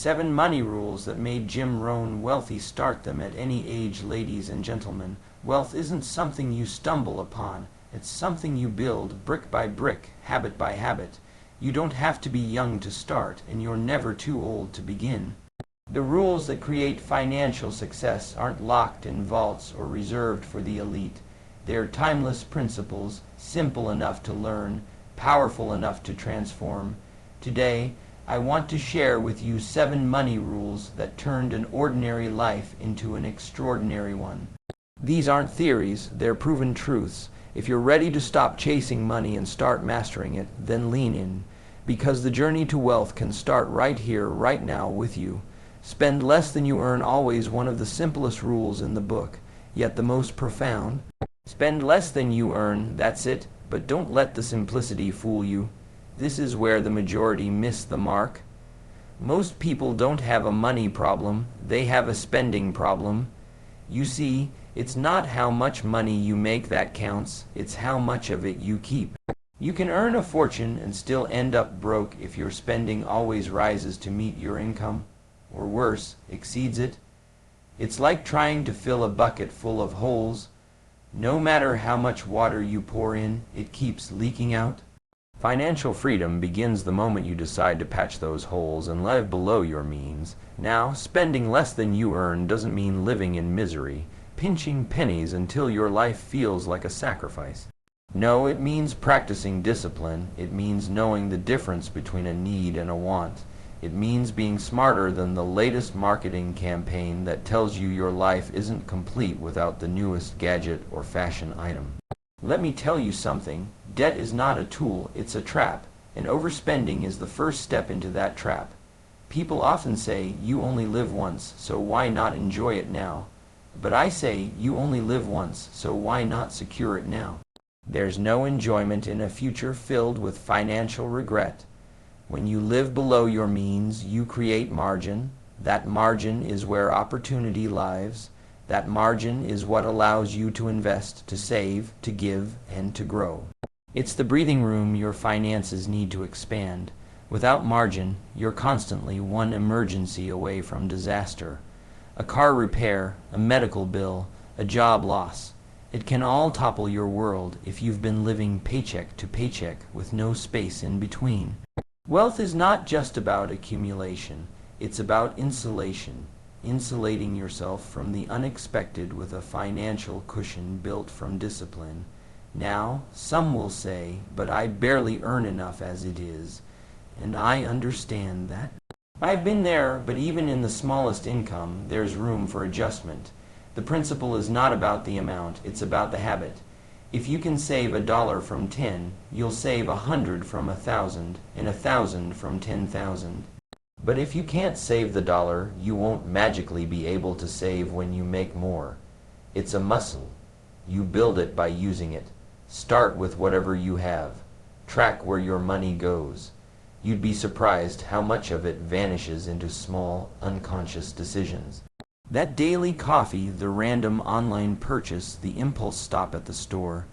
7 money rules that made Jim Rohn wealthy. Start them at any age, ladies and gentlemen. Wealth isn't something you stumble upon. It's something you build brick by brick, habit by habit. You don't have to be young to start, and you're never too old to begin. The rules that create financial success aren't locked in vaults or reserved for the elite. They're timeless principles, simple enough to learn, powerful enough to transform. Today, I want to share with you 7 money rules that turned an ordinary life into an extraordinary one. These aren't theories, they're proven truths. If you're ready to stop chasing money and start mastering it, then lean in. Because the journey to wealth can start right here, right now with you. Spend less than you earn, always one of the simplest rules in the book, yet the most profound. Spend less than you earn, that's it, but don't let the simplicity fool you. This is where the majority miss the mark. Most people don't have a money problem, they have a spending problem. You see, it's not how much money you make that counts, it's how much of it you keep. You can earn a fortune and still end up broke if your spending always rises to meet your income, or worse, exceeds it. It's like trying to fill a bucket full of holes. No matter how much water you pour in, it keeps leaking out. Financial freedom begins the moment you decide to patch those holes and live below your means. Now, spending less than you earn doesn't mean living in misery, pinching pennies until your life feels like a sacrifice. No, it means practicing discipline. It means knowing the difference between a need and a want. It means being smarter than the latest marketing campaign that tells you your life isn't complete without the newest gadget or fashion item. Let me tell you something. Debt is not a tool, it's a trap, and overspending is the first step into that trap. People often say, you only live once, so why not enjoy it now? But I say, you only live once, so why not secure it now? There's no enjoyment in a future filled with financial regret. When you live below your means, you create margin. That margin is where opportunity lies. That margin is what allows you to invest, to save, to give, and to grow. It's the breathing room your finances need to expand. Without margin, you're constantly one emergency away from disaster. A car repair, a medical bill, a job loss. It can all topple your world if you've been living paycheck to paycheck with no space in between. Wealth is not just about accumulation, it's about insulation. Insulating yourself from the unexpected with a financial cushion built from discipline. Now, some will say, but I barely earn enough as it is. And I understand that. I've been there, but even in the smallest income, there's room for adjustment. The principle is not about the amount, it's about the habit. If you can save $1 from 10, you'll save 100 from 1,000, and 1,000 from 10,000. But if you can't save the dollar, you won't magically be able to save when you make more. It's a muscle. You build it by using it. Start with whatever you have. Track where your money goes. You'd be surprised how much of it vanishes into small, unconscious decisions. That daily coffee, the random online purchase, the impulse stop at the store,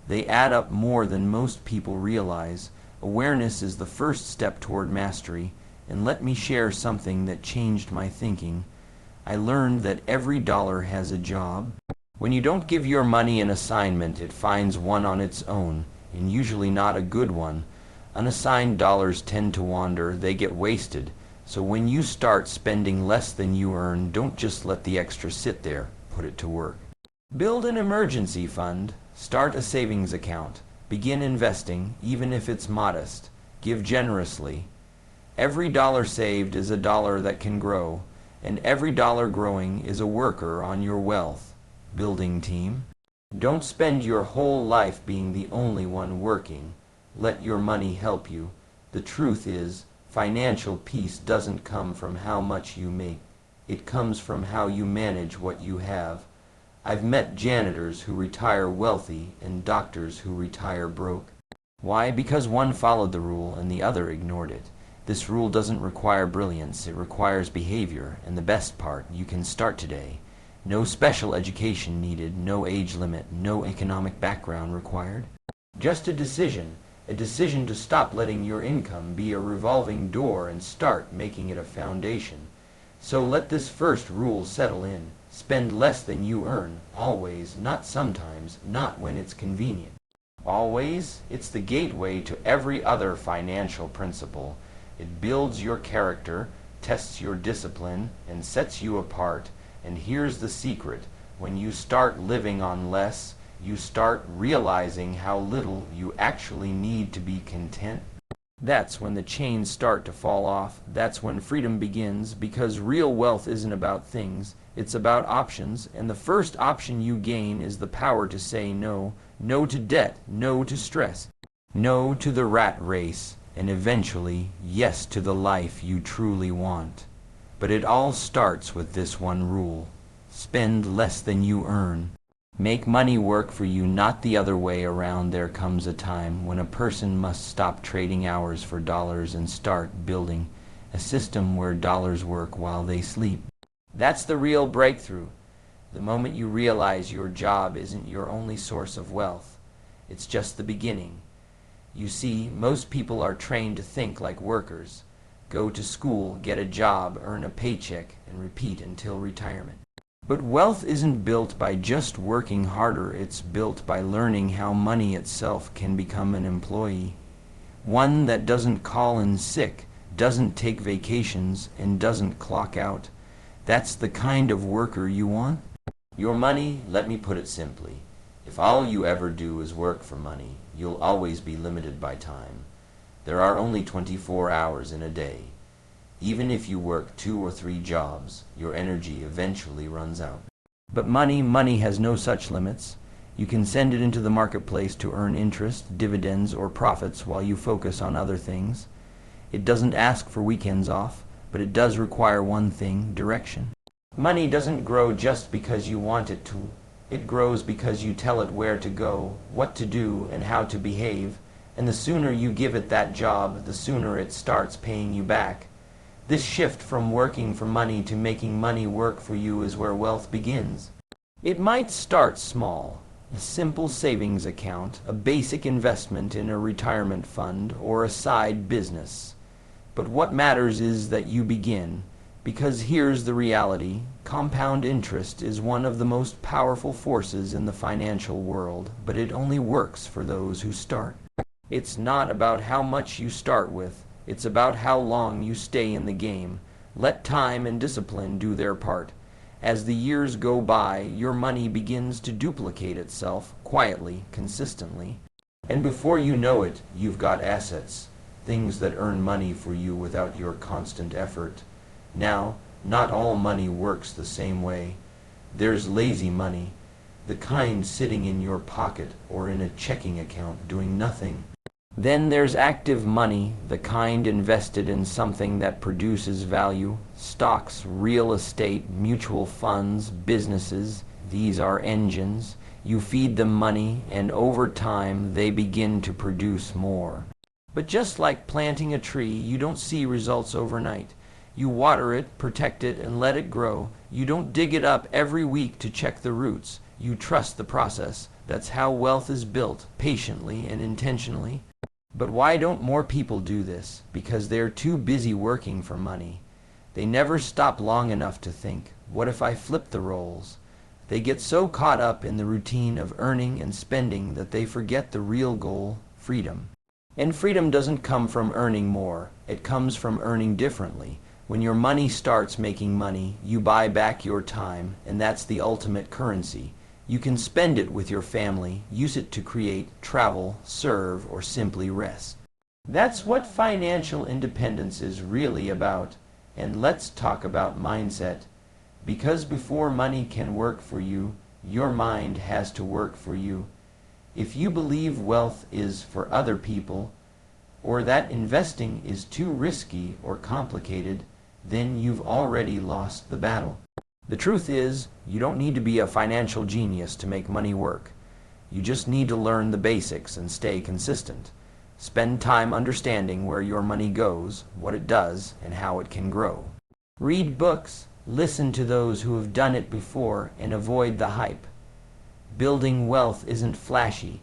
they add up more than most people realize. Awareness is the first step toward mastery. And let me share something that changed my thinking. I learned that every dollar has a job. When you don't give your money an assignment, it finds one on its own, and usually not a good one. Unassigned dollars tend to wander, they get wasted. So when you start spending less than you earn, don't just let the extra sit there, put it to work. Build an emergency fund, start a savings account, begin investing, even if it's modest. Give generously. Every dollar saved is a dollar that can grow, and every dollar growing is a worker on your wealth building team. Don't spend your whole life being the only one working. Let your money help you. The truth is, financial peace doesn't come from how much you make. It comes from how you manage what you have. I've met janitors who retire wealthy and doctors who retire broke. Why? Because one followed the rule and the other ignored it. This rule doesn't require brilliance, it requires behavior, and the best part, you can start today. No special education needed, no age limit, no economic background required. Just a decision. a decision to stop letting your income be a revolving door and start making it a foundation. So let this first rule settle in. Spend less than you earn, always, not sometimes, not when it's convenient. Always, it's the gateway to every other financial principle. It builds your character, tests your discipline, and sets you apart. And here's the secret. When you start living on less, you start realizing how little you actually need to be content. That's when the chains start to fall off. That's when freedom begins, because real wealth isn't about things. It's about options, and the first option you gain is the power to say no. No to debt, no to stress, no to the rat race, and eventually, yes to the life you truly want. But it all starts with this one rule. Spend less than you earn. Make money work for you, not the other way around. There comes a time when a person must stop trading hours for dollars and start building a system where dollars work while they sleep. That's the real breakthrough. The moment you realize your job isn't your only source of wealth, it's just the beginning. You see, most people are trained to think like workers. Go to school, get a job, earn a paycheck, and repeat until retirement. But wealth isn't built by just working harder, it's built by learning how money itself can become an employee. One that doesn't call in sick, doesn't take vacations, and doesn't clock out. That's the kind of worker you want? Your money, let me put it simply. If all you ever do is work for money, you'll always be limited by time. There are only 24 hours in a day. Even if you work 2 or 3 jobs, your energy eventually runs out. But money has no such limits. You can send it into the marketplace to earn interest, dividends, or profits while you focus on other things. It doesn't ask for weekends off, but it does require one thing: direction. Money doesn't grow just because you want it to. It grows because you tell it where to go, what to do, and how to behave. And the sooner you give it that job, the sooner it starts paying you back. This shift from working for money to making money work for you is where wealth begins. It might start small. A simple savings account, a basic investment in a retirement fund, or a side business. But what matters is that you begin. Because here's the reality: compound interest is one of the most powerful forces in the financial world, but it only works for those who start. It's not about how much you start with, it's about how long you stay in the game. Let time and discipline do their part. As the years go by, your money begins to duplicate itself, quietly, consistently. And before you know it, you've got assets, things that earn money for you without your constant effort. Now, not all money works the same way. There's lazy money, the kind sitting in your pocket or in a checking account doing nothing. Then there's active money, the kind invested in something that produces value: stocks, real estate, mutual funds, businesses. These are engines. You feed them money, and over time they begin to produce more. But just like planting a tree, you don't see results overnight. You water it, protect it, and let it grow. You don't dig it up every week to check the roots. You trust the process. That's how wealth is built, patiently and intentionally. But why don't more people do this? Because they're too busy working for money. They never stop long enough to think, what if I flip the roles? They get so caught up in the routine of earning and spending that they forget the real goal: freedom. And freedom doesn't come from earning more. It comes from earning differently. When your money starts making money, you buy back your time, and that's the ultimate currency. You can spend it with your family, use it to create, travel, serve, or simply rest. That's what financial independence is really about. And let's talk about mindset. Because before money can work for you, your mind has to work for you. If you believe wealth is for other people, or that investing is too risky or complicated, then you've already lost the battle. The truth is, you don't need to be a financial genius to make money work. You just need to learn the basics and stay consistent. Spend time understanding where your money goes, what it does, and how it can grow. Read books, listen to those who have done it before, and avoid the hype. Building wealth isn't flashy.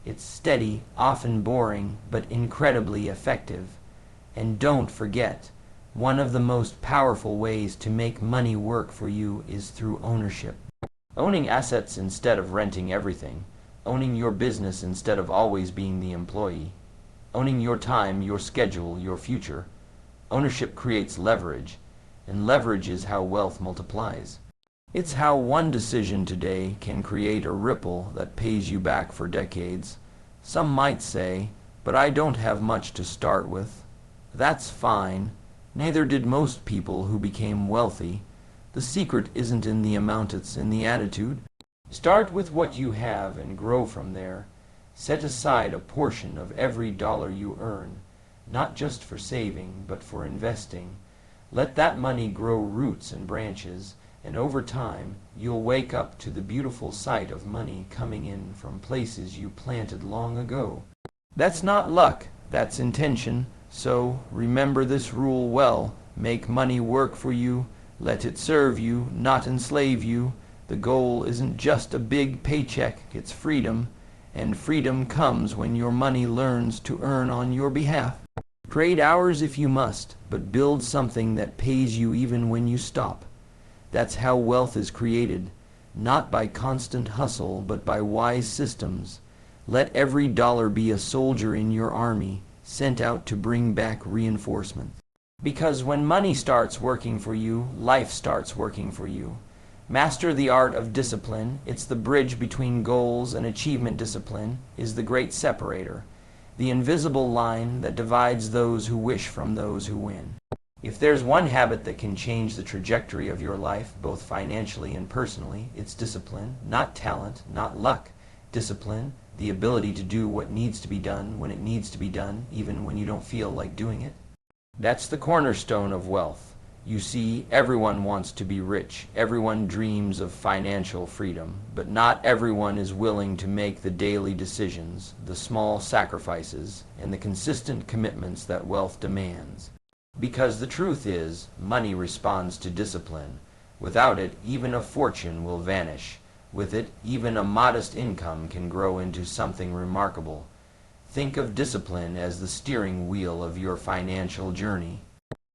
It's steady, often boring, but incredibly effective. And don't forget, one of the most powerful ways to make money work for you is through ownership. Owning assets instead of renting everything. Owning your business instead of always being the employee. Owning your time, your schedule, your future. Ownership creates leverage, and leverage is how wealth multiplies. It's how one decision today can create a ripple that pays you back for decades. Some might say, but I don't have much to start with. That's fine. Neither did most people who became wealthy. The secret isn't in the amount, it's in the attitude. Start with what you have and grow from there. Set aside a portion of every dollar you earn, not just for saving, but for investing. Let that money grow roots and branches, and over time, you'll wake up to the beautiful sight of money coming in from places you planted long ago. That's not luck, that's intention. So remember this rule well. Make money work for you. Let it serve you, not enslave you. The goal isn't just a big paycheck, it's freedom. And freedom comes when your money learns to earn on your behalf. Trade hours if you must, but build something that pays you even when you stop. That's how wealth is created, not by constant hustle, but by wise systems. Let every dollar be a soldier in your army, sent out to bring back reinforcements. Because when money starts working for you, life starts working for you. Master the art of discipline. It's the bridge between goals and achievement. Discipline is the great separator, the invisible line that divides those who wish from those who win. If there's one habit that can change the trajectory of your life, both financially and personally, it's discipline, not talent, not luck. Discipline, the ability to do what needs to be done when it needs to be done, even when you don't feel like doing it. That's the cornerstone of wealth. You see, everyone wants to be rich. Everyone dreams of financial freedom, but not everyone is willing to make the daily decisions, the small sacrifices, and the consistent commitments that wealth demands. Because the truth is, money responds to discipline. Without it, even a fortune will vanish. With it, even a modest income can grow into something remarkable. Think of discipline as the steering wheel of your financial journey.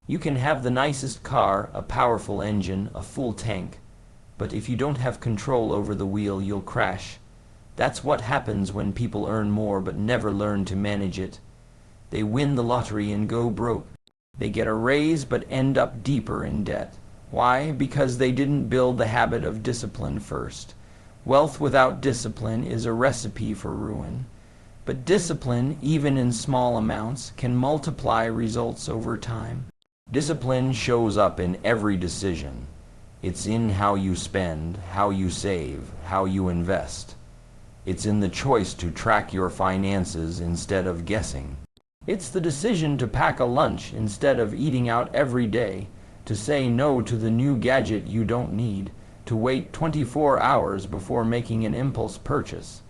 You can have the nicest car, a powerful engine, a full tank, but if you don't have control over the wheel, you'll crash. That's what happens when people earn more but never learn to manage it. They win the lottery and go broke. They get a raise but end up deeper in debt. Why? Because they didn't build the habit of discipline first. Wealth without discipline is a recipe for ruin. But discipline, even in small amounts, can multiply results over time. Discipline shows up in every decision. It's in how you spend, how you save, how you invest. It's in the choice to track your finances instead of guessing. It's the decision to pack a lunch instead of eating out every day, to say no to the new gadget you don't need, to wait 24 hours before making an impulse purchase.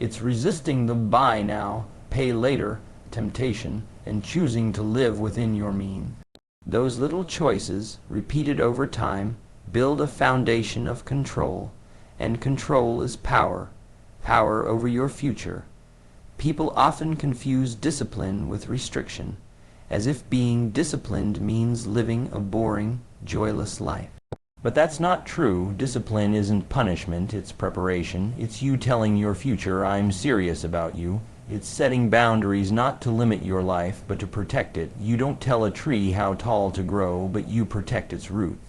It's resisting the buy now, pay later temptation and choosing to live within your means. Those little choices, repeated over time, build a foundation of control, and control is power, power over your future. People often confuse discipline with restriction, as if being disciplined means living a boring, joyless life. But that's not true. Discipline isn't punishment, it's preparation. It's you telling your future, I'm serious about you. It's setting boundaries not to limit your life, but to protect it. You don't tell a tree how tall to grow, but you protect its roots.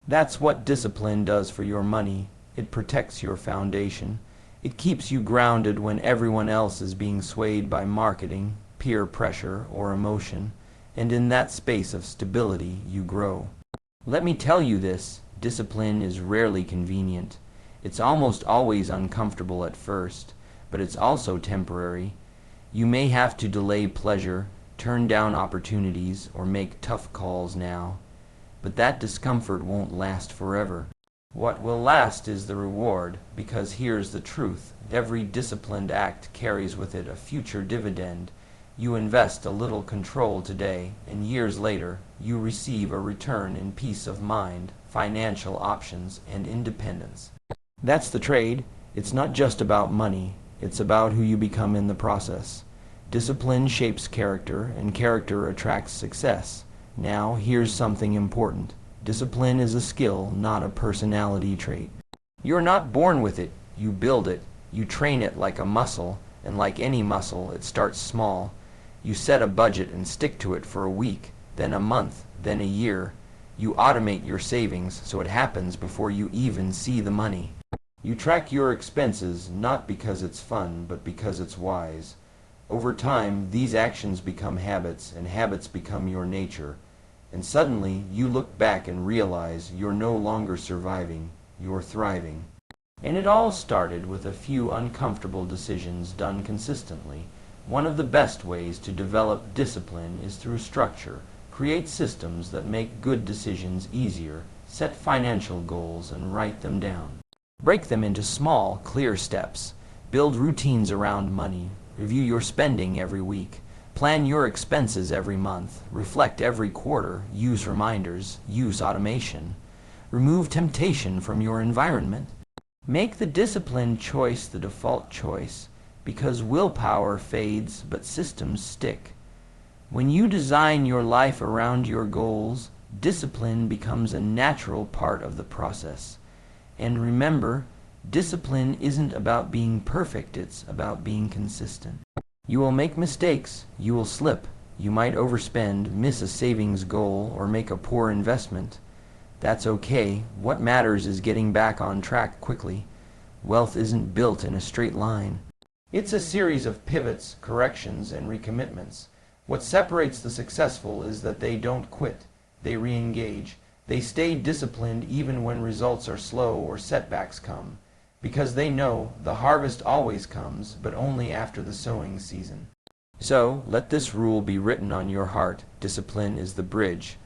That's what discipline does for your money. It protects your foundation. It keeps you grounded when everyone else is being swayed by marketing, peer pressure, or emotion. And in that space of stability, you grow. Let me tell you this, discipline is rarely convenient. It's almost always uncomfortable at first, but it's also temporary. You may have to delay pleasure, turn down opportunities, or make tough calls now. But that discomfort won't last forever. What will last is the reward, because here's the truth. Every disciplined act carries with it a future dividend. You invest a little control today, and years later, you receive a return in peace of mind, financial options, and independence. That's the trade. It's not just about money. It's about who you become in the process. Discipline shapes character, and character attracts success. Now, here's something important. Discipline is a skill, not a personality trait. You're not born with it. You build it. You train it like a muscle, and like any muscle, it starts small. You set a budget and stick to it for a week, then a month, then a year. You automate your savings so it happens before you even see the money. You track your expenses not because it's fun, but because it's wise. Over time, these actions become habits, and habits become your nature. And suddenly, you look back and realize you're no longer surviving, you're thriving. And it all started with a few uncomfortable decisions done consistently. One of the best ways to develop discipline is through structure. Create systems that make good decisions easier. Set financial goals and write them down. Break them into small, clear steps. Build routines around money. Review your spending every week. Plan your expenses every month. Reflect every quarter. Use reminders. Use automation. Remove temptation from your environment. Make the disciplined choice the default choice, because willpower fades, but systems stick. When you design your life around your goals, discipline becomes a natural part of the process. And remember, discipline isn't about being perfect, it's about being consistent. You will make mistakes, you will slip, you might overspend, miss a savings goal, or make a poor investment. That's okay. What matters is getting back on track quickly. Wealth isn't built in a straight line. It's a series of pivots, corrections, and recommitments. What separates the successful is that they don't quit. They re-engage. They stay disciplined even when results are slow or setbacks come, because they know the harvest always comes, but only after the sowing season. So, let this rule be written on your heart. Discipline is the bridge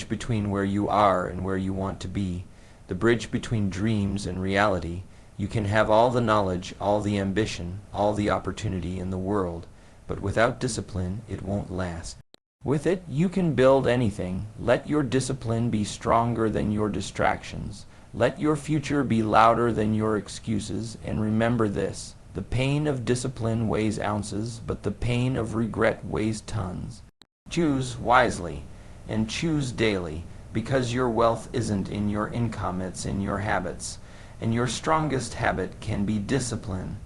between where you are and where you want to be, the bridge between dreams and reality. You can have all the knowledge, all the ambition, all the opportunity in the world, but without discipline, it won't last. With it, you can build anything. Let your discipline be stronger than your distractions. Let your future be louder than your excuses, and remember this: the pain of discipline weighs ounces, but the pain of regret weighs tons. Choose wisely, and choose daily, because your wealth isn't in your income, it's in your habits. And your strongest habit can be discipline.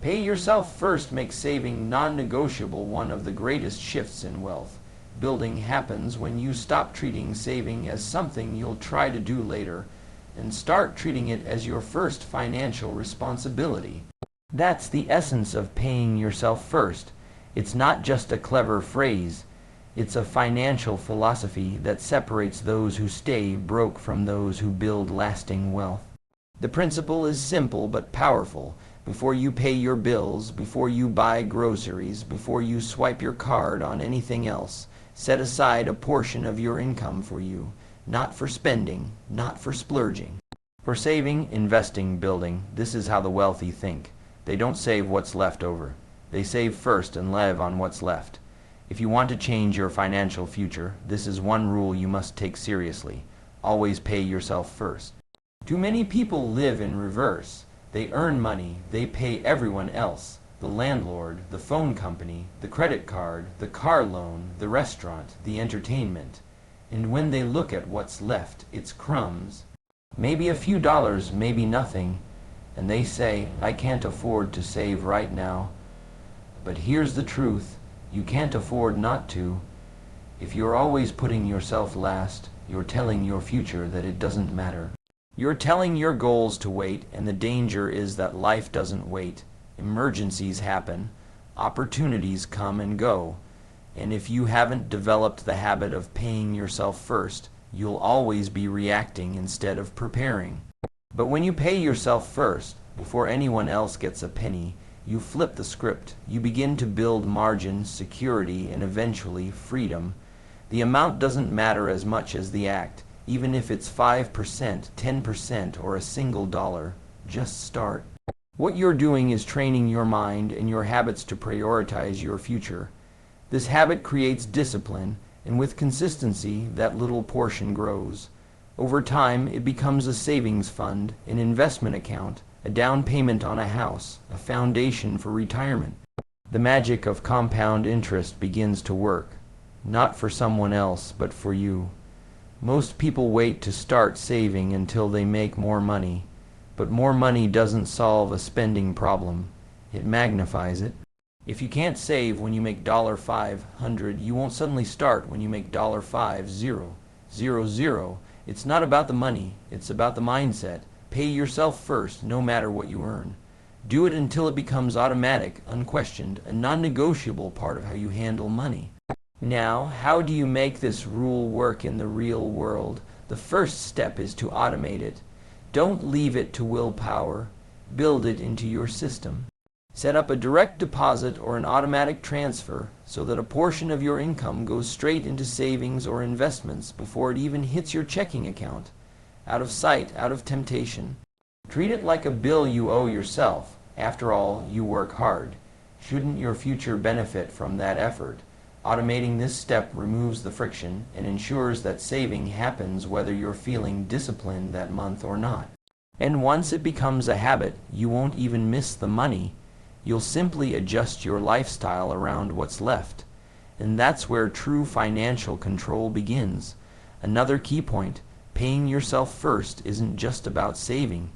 Pay yourself first makes saving non-negotiable, one of the greatest shifts in wealth. Building happens when you stop treating saving as something you'll try to do later and start treating it as your first financial responsibility. That's the essence of paying yourself first. It's not just a clever phrase. It's a financial philosophy that separates those who stay broke from those who build lasting wealth. The principle is simple but powerful. Before you pay your bills, before you buy groceries, before you swipe your card on anything else, set aside a portion of your income for you, not for spending, not for splurging. For saving, investing, building, this is how the wealthy think. They don't save what's left over. They save first and live on what's left. If you want to change your financial future, this is one rule you must take seriously. Always pay yourself first. Too many people live in reverse. They earn money, they pay everyone else. The landlord, the phone company, the credit card, the car loan, the restaurant, the entertainment. And when they look at what's left, it's crumbs. Maybe a few dollars, maybe nothing. And they say, I can't afford to save right now. But here's the truth. You can't afford not to. If you're always putting yourself last, you're telling your future that it doesn't matter. You're telling your goals to wait, and the danger is that life doesn't wait. Emergencies happen. Opportunities come and go. And if you haven't developed the habit of paying yourself first, you'll always be reacting instead of preparing. But when you pay yourself first, before anyone else gets a penny, you flip the script. You begin to build margin, security, and eventually freedom. The amount doesn't matter as much as the act. Even if it's 5%, 10%, or a single dollar, just start. What you're doing is training your mind and your habits to prioritize your future. This habit creates discipline, and with consistency, that little portion grows. Over time, it becomes a savings fund, an investment account, a down payment on a house, a foundation for retirement. The magic of compound interest begins to work, not for someone else, but for you. Most people wait to start saving until they make more money, but more money doesn't solve a spending problem. It magnifies it. If you can't save when you make $500, you won't suddenly start when you make $500. It's not about the money, it's about the mindset. Pay yourself first, no matter what you earn. Do it until it becomes automatic, unquestioned, a non-negotiable part of how you handle money. Now, how do you make this rule work in the real world? The first step is to automate it. Don't leave it to willpower. Build it into your system. Set up a direct deposit or an automatic transfer so that a portion of your income goes straight into savings or investments before it even hits your checking account. Out of sight, out of temptation. Treat it like a bill you owe yourself. After all, you work hard. Shouldn't your future benefit from that effort? Automating this step removes the friction and ensures that saving happens whether you're feeling disciplined that month or not. And once it becomes a habit, you won't even miss the money. You'll simply adjust your lifestyle around what's left. And that's where true financial control begins. Another key point, paying yourself first isn't just about saving.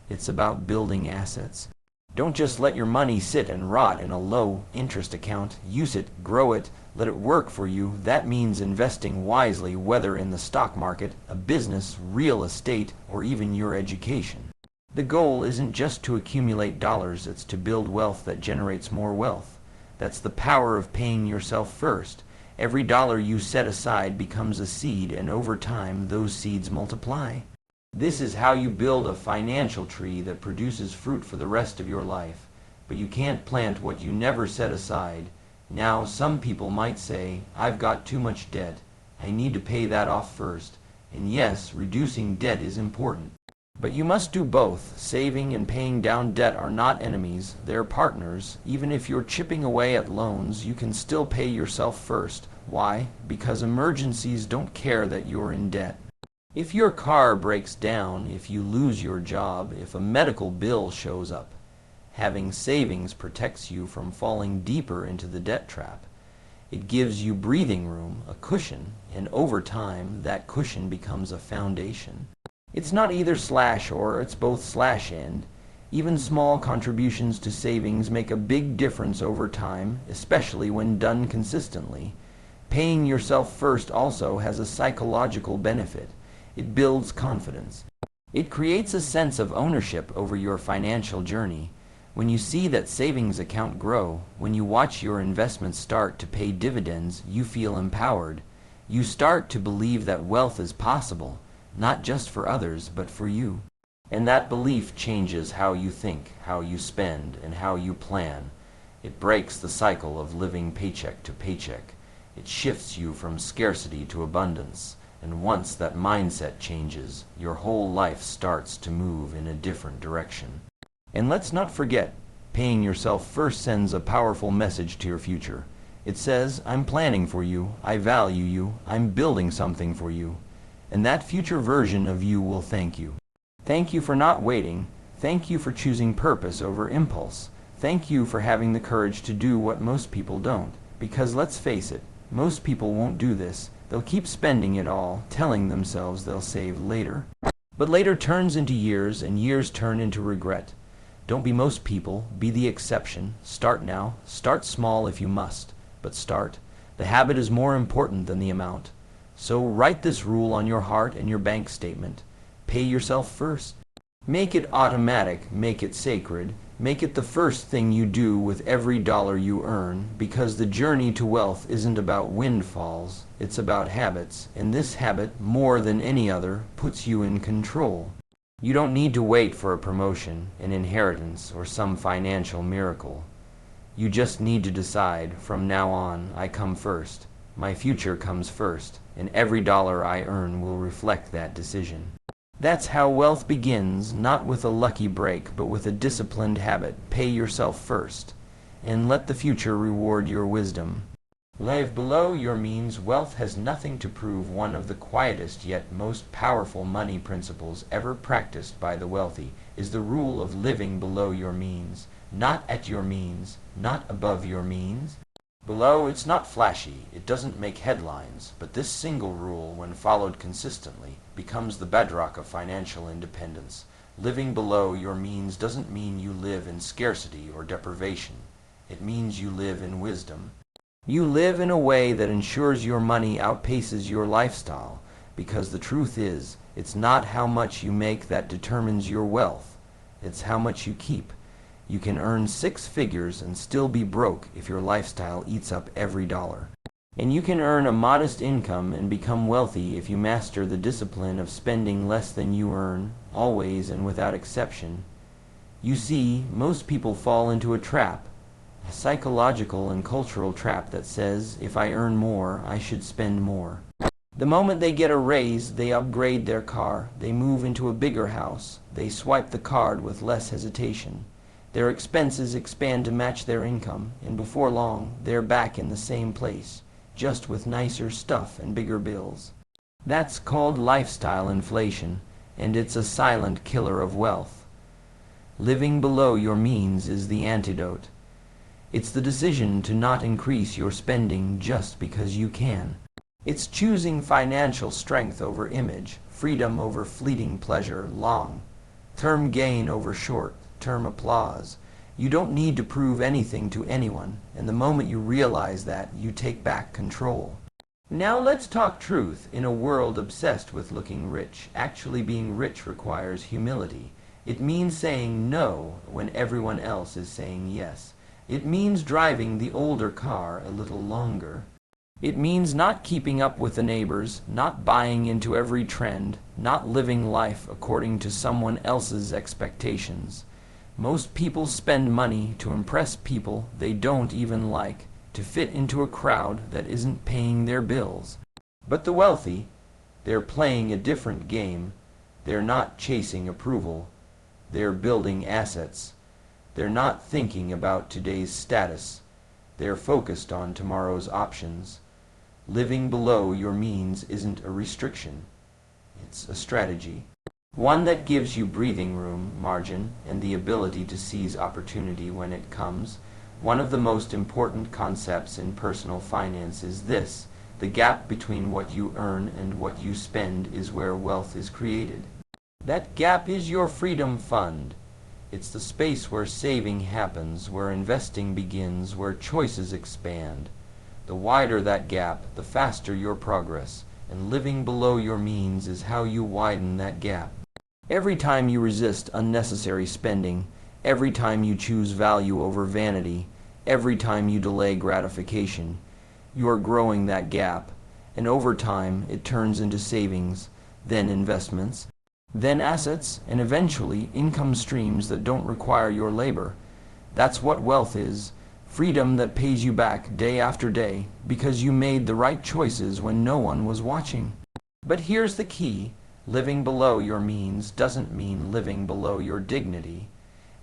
It's about building assets. Don't just let your money sit and rot in a low-interest account. Use it, grow it, let it work for you. That means investing wisely, whether in the stock market, a business, real estate, or even your education. The goal isn't just to accumulate dollars, it's to build wealth that generates more wealth. That's the power of paying yourself first. Every dollar you set aside becomes a seed, and over time, those seeds multiply. This is how you build a financial tree that produces fruit for the rest of your life. But you can't plant what you never set aside. Now, some people might say, I've got too much debt. I need to pay that off first. And yes, reducing debt is important. But you must do both. Saving and paying down debt are not enemies, they're partners. Even if you're chipping away at loans, you can still pay yourself first. Why? Because emergencies don't care that you're in debt. If your car breaks down, if you lose your job, if a medical bill shows up, having savings protects you from falling deeper into the debt trap. It gives you breathing room, a cushion, and over time, that cushion becomes a foundation. It's not either slash or, it's both slash and. Even small contributions to savings make a big difference over time, especially when done consistently. Paying yourself first also has a psychological benefit. It builds confidence. It creates a sense of ownership over your financial journey. When you see that savings account grow, when you watch your investments start to pay dividends, you feel empowered. You start to believe that wealth is possible, not just for others, but for you. And that belief changes how you think, how you spend, and how you plan. It breaks the cycle of living paycheck to paycheck. It shifts you from scarcity to abundance. And once that mindset changes, your whole life starts to move in a different direction. And let's not forget, paying yourself first sends a powerful message to your future. It says, I'm planning for you, I value you, I'm building something for you. And that future version of you will thank you. Thank you for not waiting. Thank you for choosing purpose over impulse. Thank you for having the courage to do what most people don't. Because let's face it, most people won't do this. They'll keep spending it all, telling themselves they'll save later. But later turns into years, and years turn into regret. Don't be most people, be the exception. Start now. Start small if you must, but start. The habit is more important than the amount. So write this rule on your heart and your bank statement. Pay yourself first. Make it automatic, make it sacred. Make it the first thing you do with every dollar you earn, because the journey to wealth isn't about windfalls, it's about habits, and this habit, more than any other, puts you in control. You don't need to wait for a promotion, an inheritance, or some financial miracle. You just need to decide, from now on, I come first. My future comes first, and every dollar I earn will reflect that decision. That's how wealth begins, not with a lucky break, but with a disciplined habit. Pay yourself first, and let the future reward your wisdom. Live below your means. Wealth has nothing to prove. One of the quietest yet most powerful money principles ever practiced by the wealthy is the rule of living below your means. Not at your means, not above your means. Below, it's not flashy, it doesn't make headlines, but this single rule, when followed consistently, becomes the bedrock of financial independence. Living below your means doesn't mean you live in scarcity or deprivation. It means you live in wisdom. You live in a way that ensures your money outpaces your lifestyle, because the truth is, it's not how much you make that determines your wealth. It's how much you keep. You can earn 6 figures and still be broke if your lifestyle eats up every dollar. And you can earn a modest income and become wealthy if you master the discipline of spending less than you earn, always and without exception. You see, most people fall into a trap. A psychological and cultural trap that says, if I earn more, I should spend more. The moment they get a raise, they upgrade their car, they move into a bigger house, they swipe the card with less hesitation. Their expenses expand to match their income, and before long, they're back in the same place, just with nicer stuff and bigger bills. That's called lifestyle inflation, and it's a silent killer of wealth. Living below your means is the antidote. It's the decision to not increase your spending just because you can. It's choosing financial strength over image, freedom over fleeting pleasure, long-term gain over short-term applause. You don't need to prove anything to anyone, and the moment you realize that, you take back control. Now let's talk truth. In a world obsessed with looking rich, actually being rich requires humility. It means saying no when everyone else is saying yes. It means driving the older car a little longer. It means not keeping up with the neighbors, not buying into every trend, not living life according to someone else's expectations. Most people spend money to impress people they don't even like, to fit into a crowd that isn't paying their bills. But the wealthy, they're playing a different game. They're not chasing approval. They're building assets. They're not thinking about today's status. They're focused on tomorrow's options. Living below your means isn't a restriction. It's a strategy. One that gives you breathing room, margin, and the ability to seize opportunity when it comes. One of the most important concepts in personal finance is this: the gap between what you earn and what you spend is where wealth is created. That gap is your freedom fund. It's the space where saving happens, where investing begins, where choices expand. The wider that gap, the faster your progress, and living below your means is how you widen that gap. Every time you resist unnecessary spending, every time you choose value over vanity, every time you delay gratification, you are growing that gap, and over time it turns into savings, then investments, then assets, and eventually income streams that don't require your labor. That's what wealth is: freedom that pays you back day after day because you made the right choices when no one was watching. But here's the key: living below your means doesn't mean living below your dignity.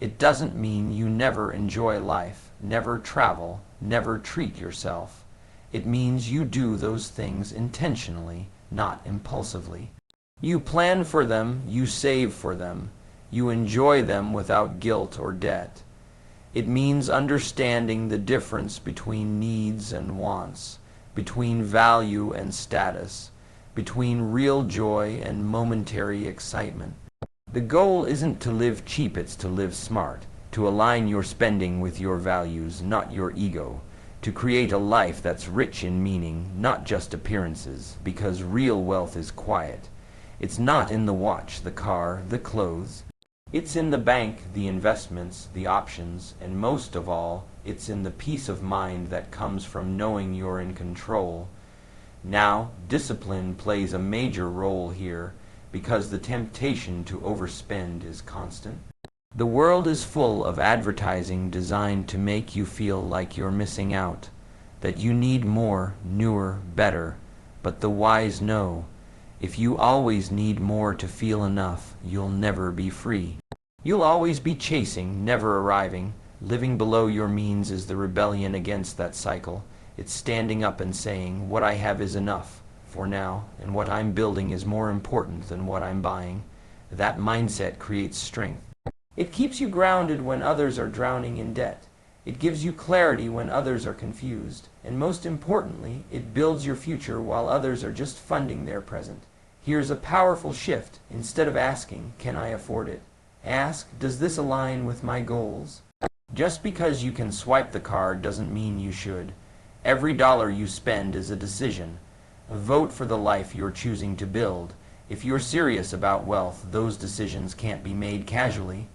It doesn't mean you never enjoy life, never travel, never treat yourself. It means you do those things intentionally, not impulsively. You plan for them, you save for them, you enjoy them without guilt or debt. It means understanding the difference between needs and wants, between value and status, between real joy and momentary excitement. The goal isn't to live cheap, it's to live smart, to align your spending with your values, not your ego, to create a life that's rich in meaning, not just appearances, because real wealth is quiet. It's not in the watch, the car, the clothes. It's in the bank, the investments, the options, and most of all, it's in the peace of mind that comes from knowing you're in control. Now, discipline plays a major role here, because the temptation to overspend is constant. The world is full of advertising designed to make you feel like you're missing out, that you need more, newer, better. But the wise know, if you always need more to feel enough, you'll never be free. You'll always be chasing, never arriving. Living below your means is the rebellion against that cycle. It's standing up and saying, what I have is enough for now, and what I'm building is more important than what I'm buying. That mindset creates strength. It keeps you grounded when others are drowning in debt. It gives you clarity when others are confused. And most importantly, it builds your future while others are just funding their present. Here's a powerful shift. Instead of asking, can I afford it? Ask, does this align with my goals? Just because you can swipe the card doesn't mean you should. Every dollar you spend is a decision. Vote for the life you're choosing to build. If you're serious about wealth, those decisions can't be made casually.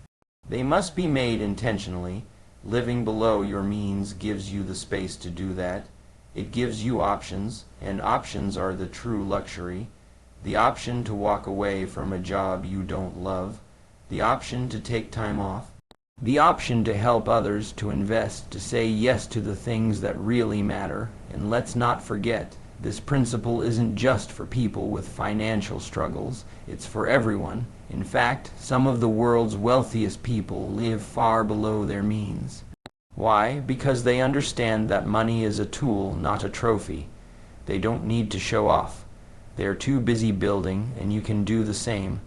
They must be made intentionally. Living below your means gives you the space to do that. It gives you options, and options are the true luxury. The option to walk away from a job you don't love. The option to take time off. The option to help others, to invest, to say yes to the things that really matter. And let's not forget, this principle isn't just for people with financial struggles. It's for everyone. In fact, some of the world's wealthiest people live far below their means. Why? Because they understand that money is a tool, not a trophy. They don't need to show off. They're too busy building, and you can do the same.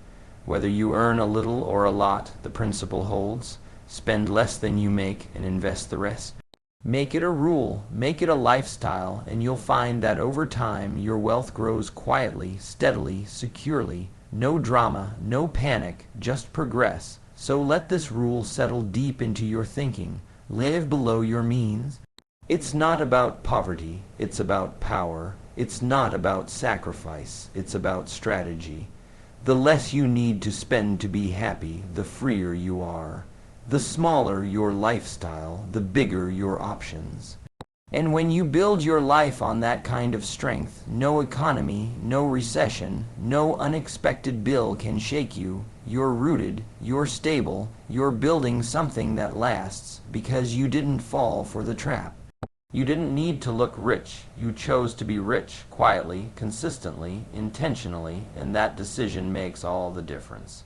Whether you earn a little or a lot, the principle holds. Spend less than you make and invest the rest. Make it a rule, make it a lifestyle, and you'll find that over time your wealth grows quietly, steadily, securely. No drama, no panic, just progress. So let this rule settle deep into your thinking. Live below your means. It's not about poverty, it's about power. It's not about sacrifice, it's about strategy. The less you need to spend to be happy, the freer you are. The smaller your lifestyle, the bigger your options. And when you build your life on that kind of strength, no economy, no recession, no unexpected bill can shake you. You're rooted, you're stable, you're building something that lasts because you didn't fall for the trap. You didn't need to look rich. You chose to be rich, quietly, consistently, intentionally, and that decision makes all the difference.